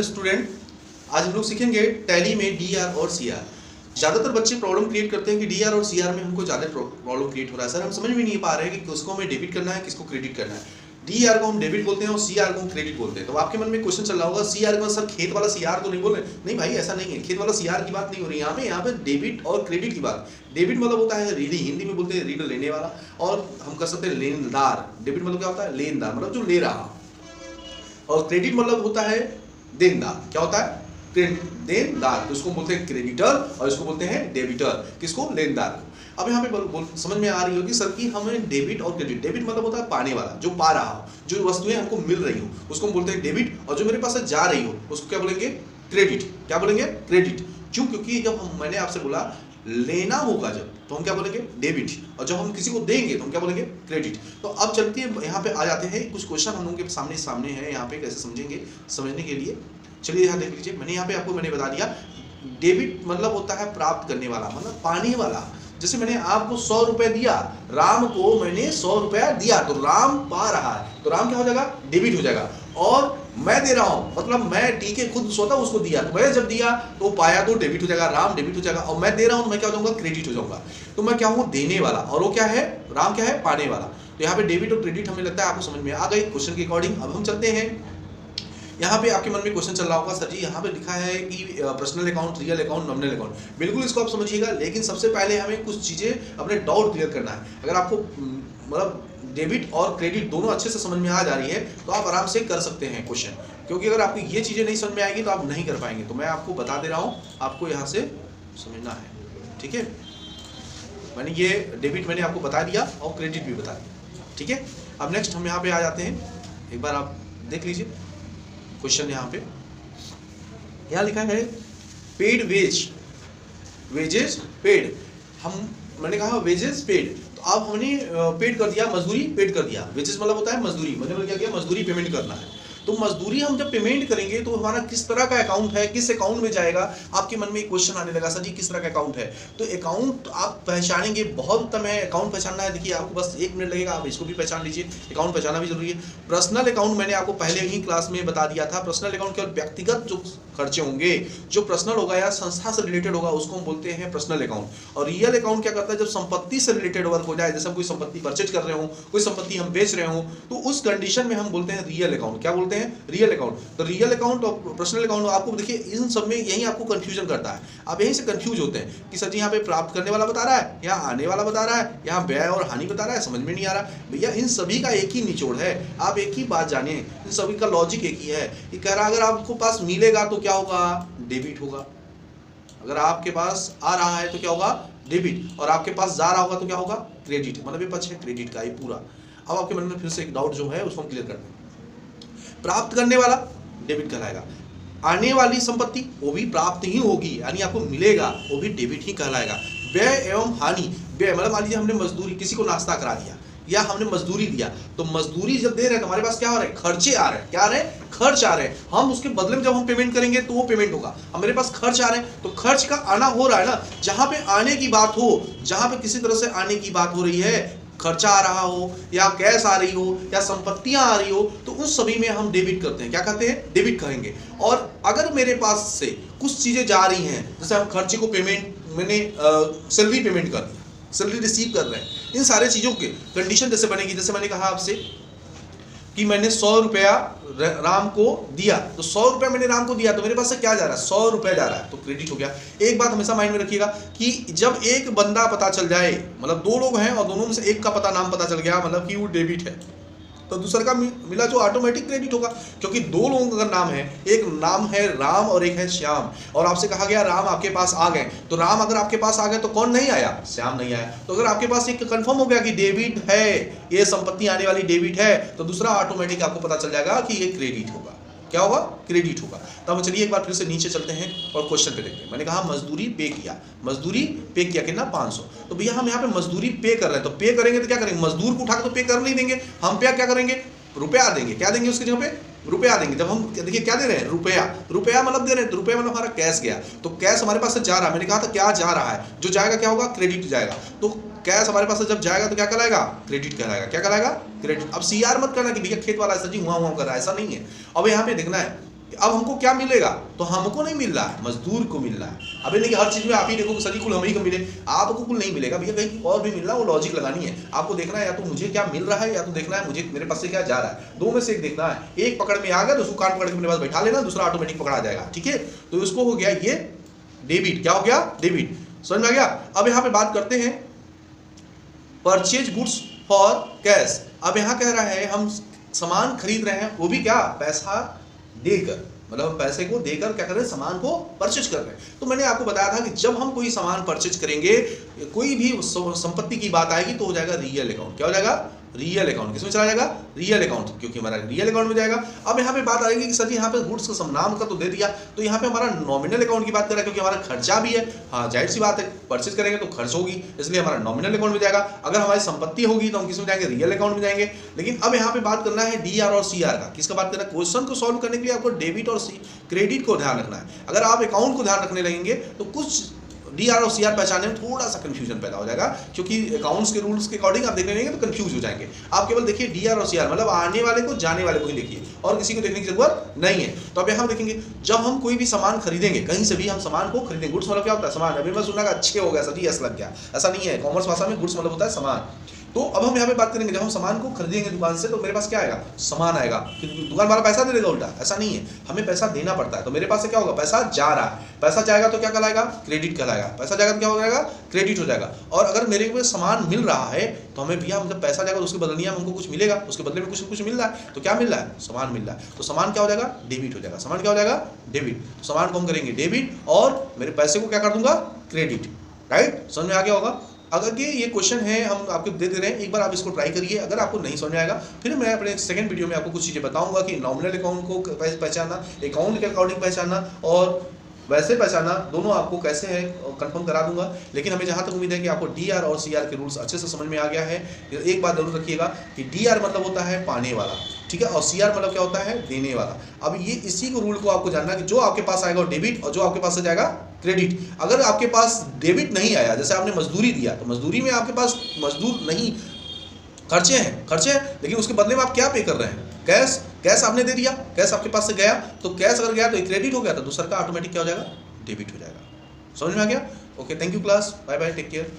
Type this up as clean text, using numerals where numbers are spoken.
Student, आज हम लोग सीखेंगे टैली में डी आर और सी आर। ज़्यादातर बच्चे प्रॉब्लम क्रिएट करते हैं कि डी आर और सी आर में हमको ज़्यादा प्रॉब्लम क्रिएट हो रहा है। सर हम समझ में नहीं पा रहे हैं कि किसको हमें डेबिट करना है, किसको क्रेडिट करना है। डी आर को हम डेबिट बोलते हैं और सी आर को हम क्रेडिट बोलते हैं। तो आपके मन में क्वेश्चन चल रहा होगा, सी आर का सर खेत वाला सी आर तो नहीं बोल रहे? नहीं भाई, ऐसा नहीं है, खेत वाला सी आर की बात नहीं हो रही यहाँ पे डेबिट और क्रेडिट की बात। डेबिट मतलब होता है रीडी, हिंदी में बोलते हैं रीड लेने वाला, और हम कर सकते हैं लेनदार। डेबिट मतलब क्या होता है? लेनदार, मतलब जो ले रहा। और क्रेडिट मतलब होता है देनदार। क्या होता है? देनदार। तो इसको बोलते हैं क्रेडिटर और इसको बोलते हैं डेबिटर। किसको? लेनदार को। अब यहाँ पे समझ में आ रही होगी सर कि हमें डेबिट और क्रेडिट। डेबिट मतलब होता है पाने वाला, जो पा रहा हो, जो वस्तुएं हमको मिल रही हो उसको हम बोलते हैं डेबिट, और जो मेरे पास से जा रही हो उसको क्या बोलेंगे? क्रेडिट। क्या बोलेंगे? क्रेडिट। क्यों? क्योंकि जब मैंने आपसे बोला लेना होगा जब, तो हम क्या बोलेंगे? डेबिट। और जब हम किसी को देंगे तो हम क्या बोलेंगे? क्रेडिट। तो अब चलते हैं यहाँ पे आ जाते हैं कुछ क्वेश्चन हम लोगों के सामने है यहाँ पे, कैसे समझेंगे समझने के लिए। चलिए यहाँ देख लीजिए, मैंने यहाँ पे आपको बता दिया डेबिट मतलब होता है प्राप्त करने वाला, मतलब पाने वाला। जैसे मैंने आपको 100 रुपए दिया, राम को मैंने 100 रुपया दिया, तो राम पा रहा है, तो राम क्या हो जाएगा? डेबिट हो जाएगा। और मैं दे रहा हूं, मतलब मैं ठीक है खुद स्वतः उसको दिया, तो मैं जब दिया तो पाया तो डेबिट हो जाएगा, राम डेबिट हो जाएगा। और मैं दे रहा हूं तो मैं क्या हो जाऊंगा? क्रेडिट हो जाऊंगा। तो मैं क्या हूं? देने वाला, और वो क्या है? राम क्या है? पाने वाला। तो यहाँ पे डेबिट और क्रेडिट हमें लगता है आपको समझ में आ गई क्वेश्चन के अकॉर्डिंग। अब हम चलते हैं, यहाँ पे आपके मन में क्वेश्चन चल रहा होगा, सर जी यहाँ पे लिखा है कि personal account, real account, nominal account. बिल्कुल इसको आप समझिएगा, लेकिन सबसे पहले हमें कुछ चीजें अपने डाउट क्लियर करना है। अगर आपको मतलब डेबिट और क्रेडिट दोनों अच्छे से समझ में आ जा रही है तो आप आराम से कर सकते हैं क्वेश्चन, क्योंकि अगर आपको ये चीजें नहीं समझ में आएगी तो आप नहीं कर पाएंगे। तो मैं आपको बता दे रहा हूँ, आपको यहाँ से समझना है, ठीक है। मैंने ये डेबिट मैंने आपको बता दिया और क्रेडिट भी बता दिया, ठीक है। अब नेक्स्ट हम यहाँ पे आ जाते हैं, एक बार आप देख लीजिए क्वेश्चन। यहाँ पे यहाँ लिखा है पेड वेजेस पेड। मैंने कहा वेजेस पेड, तो अब हमने पेड कर दिया, मजदूरी पेड कर दिया। वेजेस मतलब होता है मजदूरी, मतलब क्या किया? मजदूरी पेमेंट करना है। तो मजदूरी हम जब पेमेंट करेंगे तो हमारा किस तरह का अकाउंट है, किस अकाउंट में जाएगा? आपके मन में एक क्वेश्चन आने लगा, सर जी किस तरह का अकाउंट है? तो अकाउंट आप पहचानेंगे, बहुत उत्तम है। अकाउंट पहचानना है, देखिए आपको बस 1 मिनट लगेगा, आप इसको भी पहचान लीजिए। अकाउंट पहचानना भी जरूरी है। पर्सनल अकाउंट मैंने आपको पहले ही क्लास में बता दिया था। पर्सनल अकाउंट केवल व्यक्तिगत जो खर्चे होंगे, जो पर्सनल होगा या संस्था से रिलेटेड होगा, उसको हम बोलते हैं पर्सनल अकाउंट। और रियल अकाउंट क्या करता है? जब संपत्ति से रिलेटेड वर्क हो जाए, जैसे हम कोई संपत्ति परचेज कर रहे हो, कोई संपत्ति हम बेच रहे हो, तो उस कंडीशन में हम बोलते हैं रियल अकाउंट। क्या बोलते हैं? Real account. तो रियल अकाउंट और पर्सनल अकाउंट, आपको देखिए इन सब में यही आपको कंफ्यूजन करता है। आप यहीं से कंफ्यूज होते हैं कि सर जी यहाँ पे प्राप्त करने वाला बता रहा है, यहाँ आने वाला बता रहा है, यहाँ व्यय और हानि बता रहा है, समझ में नहीं आ रहा। भैया इन सभी का एक ही निचोड़ है, आप एक ही बात जानिए, इन सभी का लॉजिक एक ही है। ये कह रहा अगर आपको पास मिलेगा तो क्या होगा? डेबिट होगा। अगर आपके पास आ रहा है तो क्या होगा? डेबिट। और आपके पास जा रहा होगा तो क्या होगा? क्रेडिट। मतलब ये पक्ष है क्रेडिट का, ये पूरा। अब आपके मन में फिर से एक डाउट जो है उसको हम क्लियर करते हैं। प्राप्त करने वाला डेबिट कहलाएगा, आने वाली संपत्ति वो भी प्राप्त ही होगी, यानी आपको मिलेगा, वो भी डेबिट ही कहलाएगा। व्यय एवं हानि, व्यय मतलब मान लीजिए हमने मजदूरी, किसी को नाश्ता करा दिया या हमने मजदूरी दिया, तो मजदूरी जब दे रहे हैं तो हमारे पास क्या हो रहा है? खर्चे आ रहे हैं। क्या आ रहे हैं? खर्च आ रहे हैं। हम उसके बदले में जब हम पेमेंट करेंगे तो वो पेमेंट होगा। अब मेरे पास खर्च आ रहे हैं, तो खर्च का आना हो रहा है ना। जहां पे आने की बात हो, जहां पे किसी तरह से आने की बात हो रही है, खर्चा आ रहा हो या कैश आ रही हो या संपत्तियां आ रही हो, तो उस सभी में हम डेबिट करते हैं। क्या कहते हैं? डेबिट करेंगे। और अगर मेरे पास से कुछ चीजें जा रही हैं, जैसे हम खर्चे को पेमेंट, मैंने सैलरी पेमेंट कर दिया, सैलरी रिसीव कर रहे हैं, इन सारे चीजों के कंडीशन जैसे बनेगी, जैसे मैंने कहा आपसे कि मैंने 100 रुपया राम को दिया, तो 100 रुपया मैंने राम को दिया, तो मेरे पास से क्या जा रहा है? 100 रुपया जा रहा है, तो क्रेडिट हो गया। एक बात हमेशा माइंड में रखिएगा कि जब एक बंदा पता चल जाए, मतलब 2 लोग हैं और दोनों में से एक का पता नाम पता चल गया, मतलब कि वो डेबिट है, तो दूसरे का मिला जो ऑटोमेटिक क्रेडिट होगा। क्योंकि 2 लोगों का नाम है, एक नाम है राम और एक है श्याम, और आपसे कहा गया राम आपके पास आ गए, तो राम अगर आपके पास आ गए तो कौन नहीं आया? श्याम नहीं आया। तो अगर आपके पास एक कंफर्म हो गया कि डेबिट है, ये संपत्ति आने वाली डेबिट है, तो दूसरा ऑटोमेटिक आपको पता चल जाएगा कि ये क्रेडिट होगा। क्या होगा? क्रेडिट होगा। तो हम चलिए एक बार फिर से नीचे चलते हैं और क्वेश्चन पे देखते हैं। मैंने कहा मजदूरी पे किया, मजदूरी पे किया कितना? 500। तो भैया हम यहाँ पे मजदूरी पे कर रहे हैं, तो पे करेंगे तो क्या करेंगे? मजदूर को उठाकर तो पे कर नहीं देंगे, हम पे क्या करेंगे? रुपया देंगे। क्या देंगे उसकी जगह पे? रुपया देंगे। जब हम देखिए क्या दे रहे हैं? रुपया। रुपया मतलब दे रहे हैं, तो रुपया मतलब हमारा कैश गया, तो कैश हमारे पास से जा रहा है। मैंने कहा था क्या जा रहा है, जो जाएगा क्या होगा? क्रेडिट जाएगा। तो कैश हमारे पास से जब जाएगा तो क्या कहलाएगा? क्रेडिट कहलाएगा। क्या कहलाएगा? क्रेडिट। अब सीआर मत करना कि भैया खेत वाला सर जी हुआ कर रहा है, ऐसा नहीं है। अब यहाँ पे देखना है अब हमको क्या मिलेगा, तो हमको नहीं मिल रहा है, मजदूर को मिल रहा है। अभी नहीं कि हर चीज में आप ही देखो सभी कुल हम ही को मिले, आपको कुल नहीं मिलेगा भैया, कहीं और भी मिल रहा है, वो लॉजिक लगानी है। आपको देखना है या तो मुझे क्या मिल रहा है या तो देखना है मुझे मेरे पास से क्या जा रहा है, दो में से एक देखना है। एक पकड़ में आ गया तो उसको कान पकड़ के अपने पास बैठा लेना, दूसरा ऑटोमेटिक पकड़ा जाएगा, ठीक है। तो उसको हो गया ये डेबिट, क्या हो गया, डेबिट, समझ में आ गया। अब यहाँ पे बात करते हैं परचेज गुड्स फॉर कैश। अब यहाँ कह रहा है हम सामान खरीद रहे हैं, वो भी क्या, पैसा देकर, मतलब हम पैसे को देकर क्या कर रहे हैं, सामान को परचेज कर रहे हैं। तो मैंने आपको बताया था कि जब हम कोई सामान परचेज करेंगे, कोई भी संपत्ति की बात आएगी तो हो जाएगा रियल अकाउंट। क्या हो जाएगा, रियल अकाउंट। किसमें चला जाएगा, रियल अकाउंट, क्योंकि हमारा रियल अकाउंट में जाएगा। अब यहाँ पे बात आएगी कि सर जी यहाँ पे गुड्स का नाम का तो दे दिया, तो यहाँ पे हमारा नॉमिनल अकाउंट की बात कर रहा है, क्योंकि हमारा खर्चा भी है। हाँ जाहिर सी बात है, परचेज करेंगे तो खर्च होगी, इसलिए हमारा नॉमिनल अकाउंट में जाएगा। अगर हमारी संपत्ति होगी तो हम किसमें जाएंगे, रियल अकाउंट में जाएंगे। लेकिन अब यहाँ पे बात करना है डीआर और सीआर का। किसका बात करना है, क्वेश्चन को सॉल्व करने के लिए आपको डेबिट और क्रेडिट को ध्यान रखना है। अगर आप अकाउंट को ध्यान रखने लगेंगे तो कुछ डीआर और सीआर पहचानने में थोड़ा सा कंफ्यूजन पैदा हो जाएगा, क्योंकि अकाउंट्स के रूल्स के अकॉर्डिंग आप देखने लगेंगे तो कंफ्यूज हो जाएंगे। आप केवल देखिए डीआर और सीआर, मतलब आने वाले को जाने वाले को ही देखिए, और किसी को देखने की जरूरत नहीं है। तो अब यहाँ देखेंगे, जब हम कोई भी सामान खरीदेंगे, कहीं से भी हम सामान को खरीदेंगे, गुड्स मतलब क्या होता है, सामान। अभी मैं सुना का अच्छे हो गया सर जी, यस लग गया, ऐसा नहीं है। कॉमर्स भाषा में गुड्स मतलब होता है सामान। तो अब हम यहाँ पे बात करेंगे, जब हम सामान को खरीदेंगे दुकान से, तो मेरे पास क्या आएगा, सामान आएगा। दुकान वाला पैसा दे देगा उल्टा, ऐसा नहीं है, हमें पैसा देना पड़ता है। तो मेरे पास से क्या होगा, पैसा जा रहा है, पैसा जाएगा तो क्या कहलाएगा, क्रेडिट कहलाएगा। पैसा जाएगा तो क्या हो जाएगा, क्रेडिट हो जाएगा। और अगर मेरे को सामान मिल रहा है तो हमें भैया, मतलब पैसा जाएगा तो उसके बदले में हमको कुछ मिलेगा, उसके बदले में कुछ मिल रहा है। तो क्या मिल रहा है, सामान मिल रहा है। तो सामान क्या हो जाएगा, डेबिट हो जाएगा। सामान क्या हो जाएगा, डेबिट। सामान को हम करेंगे डेबिट, और मेरे पैसे को क्या कर दूंगा, क्रेडिट। राइट, समझ में आ गया होगा। अगर ये क्वेश्चन है हम आपको दे रहे हैं, एक बार आप इसको ट्राई करिए। अगर आपको नहीं समझ में आएगा, फिर मैं अपने सेकंड वीडियो में आपको कुछ चीज़ें बताऊंगा कि नॉमिनल अकाउंट को पहचानना, अकाउंट के अकॉर्डिंग पहचानना और वैसे पहचानना, दोनों आपको कैसे है कंफर्म करा दूंगा। लेकिन हमें जहाँ तक उम्मीद है कि आपको डीआर और सीआर के रूल्स अच्छे से समझ में आ गया है। एक बात जरूर रखिएगा कि डीआर मतलब होता है पाने वाला, ठीक है, और सीआर मतलब क्या होता है, देने वाला। अब ये इसी को रूल को आपको जानना है कि जो आपके पास आएगा वो डेबिट, और जो आपके पास से जाएगा क्रेडिट। अगर आपके पास डेबिट नहीं आया, जैसे आपने मजदूरी दिया, तो मजदूरी में आपके पास मजदूर नहीं, खर्चे हैं, लेकिन उसके बदले में आप क्या पे कर रहे हैं, कैश आपने दे दिया, कैश आपके पास से गया, तो कैश अगर गया तो एक क्रेडिट हो गया, तो दूसरा का ऑटोमेटिक क्या हो जाएगा, डेबिट हो जाएगा। समझ में आ गया। Okay, thank you class, bye bye, take care.